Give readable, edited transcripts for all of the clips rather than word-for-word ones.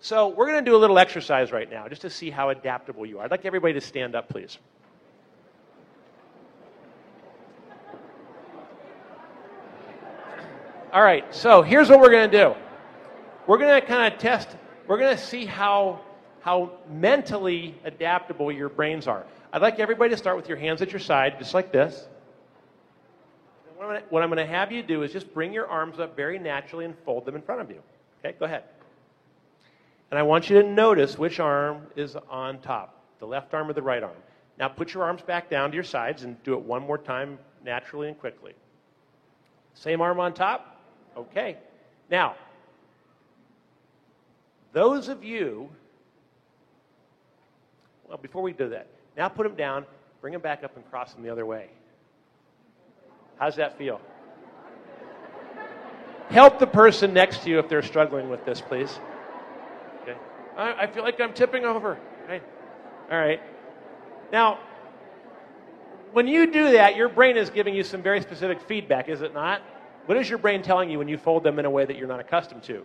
So we're going to do a little exercise right now just to see how adaptable you are. I'd like everybody to stand up, please. All right, so here's what we're going to do. We're going to kind of test, we're going to see how mentally adaptable your brains are. I'd like everybody to start with your hands at your side, just like this. What I'm going to have you do is just bring your arms up very naturally and fold them in front of you. Okay, go ahead. And I want you to notice which arm is on top, the left arm or the right arm. Now put your arms back down to your sides and do it one more time naturally and quickly. Same arm on top. Okay. Now, those of you, well, before we do that, now put them down, bring them back up and cross them the other way. How's that feel? Help the person next to you if they're struggling with this, please. Okay. I feel like I'm tipping over. Okay. All right. Now, when you do that, your brain is giving you some very specific feedback, is it not? What is your brain telling you when you fold them in a way that you're not accustomed to?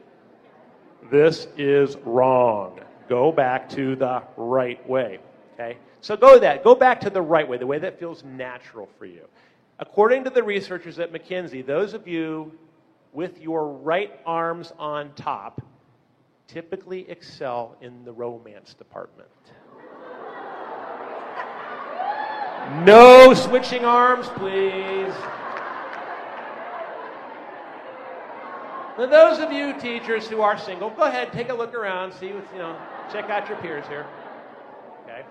This is wrong. Go back to the right way. Okay? So go back to the right way, the way that feels natural for you. According to the researchers at McKinsey, those of you with your right arms on top typically excel in the romance department. No switching arms, please. Now, those of you teachers who are single, go ahead, take a look around, see what's, check out your peers here. Okay.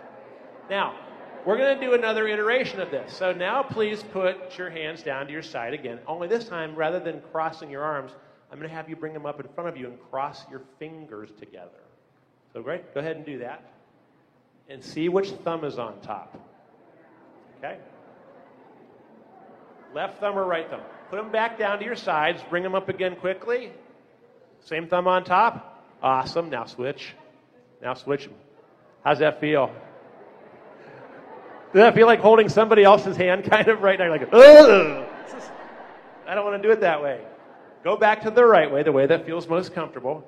Now, we're going to do another iteration of this. So now please put your hands down to your side again. Only this time, rather than crossing your arms, I'm going to have you bring them up in front of you and cross your fingers together. So great, go ahead and do that. And see which thumb is on top. Okay? Left thumb or right thumb. Put them back down to your sides. Bring them up again quickly. Same thumb on top. Awesome. Now switch. Now switch them. How's that feel? Does that feel like holding somebody else's hand kind of right now? You're like, ugh! I don't want to do it that way. Go back to the right way, the way that feels most comfortable.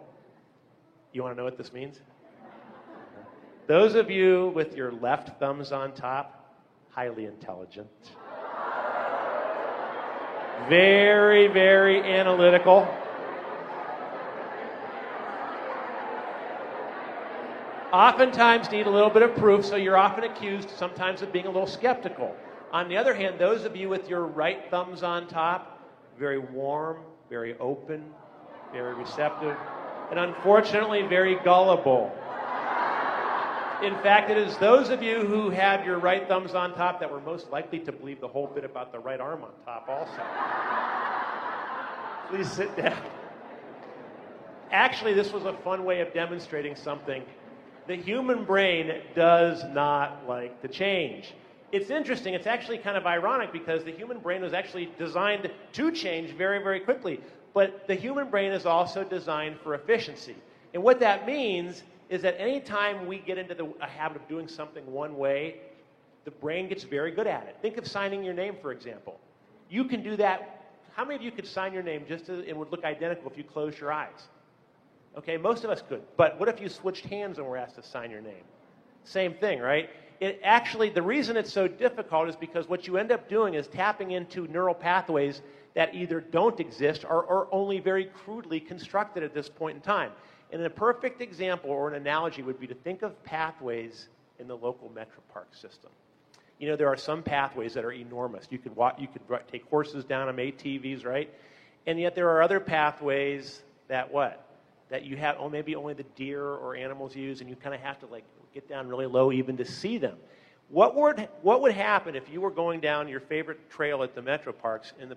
You want to know what this means? Those of you with your left thumbs on top, highly intelligent. Very, very analytical. Oftentimes need a little bit of proof, so you're often accused sometimes of being a little skeptical. On the other hand, those of you with your right thumbs on top, very warm, very open, very receptive, and unfortunately very gullible. In fact, it is those of you who have your right thumbs on top that were most likely to believe the whole bit about the right arm on top also. Please sit down. Actually, this was a fun way of demonstrating something. The human brain does not like to change. It's interesting. It's actually kind of ironic because the human brain was actually designed to change very, very quickly. But the human brain is also designed for efficiency. And what that means is that any time we get into a habit of doing something one way, the brain gets very good at it. Think of signing your name, for example. You can do that. How many of you could sign your name just as it would look identical if you closed your eyes? Okay, most of us could. But what if you switched hands and were asked to sign your name? Same thing, right? It actually, the reason it's so difficult is because what you end up doing is tapping into neural pathways that either don't exist or are only very crudely constructed at this point in time. And a perfect example or an analogy would be to think of pathways in the local Metro Park system. You know, there are some pathways that are enormous. You could take horses down them, ATVs, right? And yet there are other pathways that what? That you have, maybe only the deer or animals use, and you kind of have to like get down really low even to see them. What would happen if you were going down your favorite trail at the Metro Parks and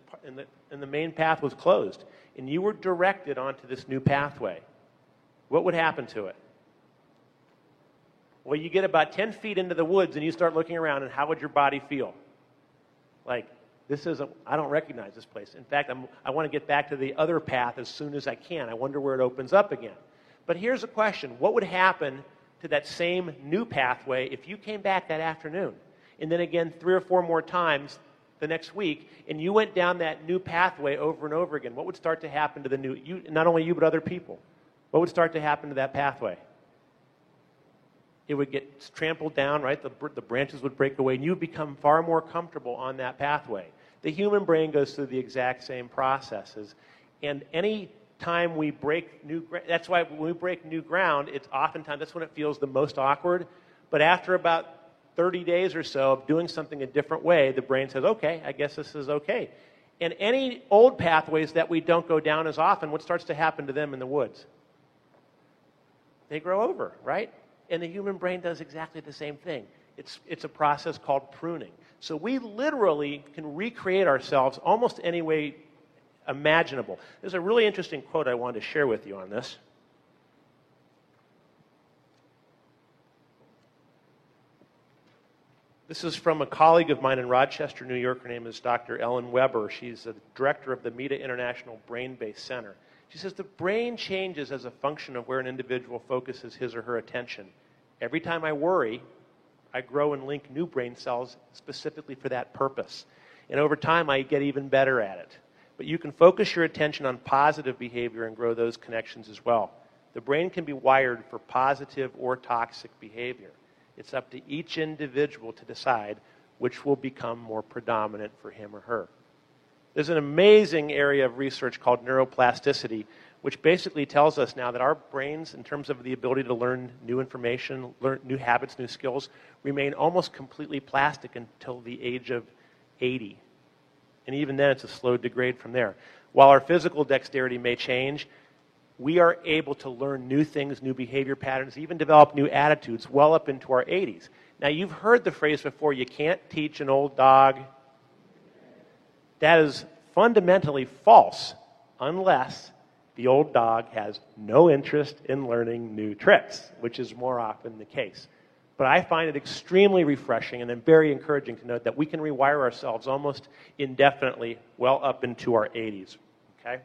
the main path was closed, and you were directed onto this new pathway? What would happen to it? Well, you get about 10 feet into the woods and you start looking around, and how would your body feel? Like, I don't recognize this place. In fact, I want to get back to the other path as soon as I can. I wonder where it opens up again. But here's a question. What would happen to that same new pathway if you came back that afternoon, and then again 3 or 4 more times the next week, and you went down that new pathway over and over again? What would start to happen to not only you, but other people? what would start to happen to that pathway? It would get trampled down, right? The branches would break away, and you become far more comfortable on that pathway. The human brain goes through the exact same processes. And any time we break new ground, that's why when we break new ground, it's oftentimes, that's when it feels the most awkward. But after about 30 days or so of doing something a different way, the brain says, okay, I guess this is okay. And any old pathways that we don't go down as often, what starts to happen to them in the woods? They grow over, right? And the human brain does exactly the same thing. It's a process called pruning. So we literally can recreate ourselves almost any way imaginable. There's a really interesting quote I wanted to share with you on this. This is from a colleague of mine in Rochester, New York. Her name is Dr. Ellen Weber. She's the director of the MEDA International Brain-Based Center. She says the brain changes as a function of where an individual focuses his or her attention. Every time I worry, I grow and link new brain cells specifically for that purpose. And over time, I get even better at it. But you can focus your attention on positive behavior and grow those connections as well. The brain can be wired for positive or toxic behavior. It's up to each individual to decide which will become more predominant for him or her. There's an amazing area of research called neuroplasticity, which basically tells us now that our brains, in terms of the ability to learn new information, learn new habits, new skills, remain almost completely plastic until the age of 80. And even then, it's a slow degrade from there. While our physical dexterity may change, we are able to learn new things, new behavior patterns, even develop new attitudes well up into our 80s. Now, you've heard the phrase before, you can't teach an old dog. That is fundamentally false unless the old dog has no interest in learning new tricks, which is more often the case. But I find it extremely refreshing and then very encouraging to note that we can rewire ourselves almost indefinitely well up into our 80s. Okay?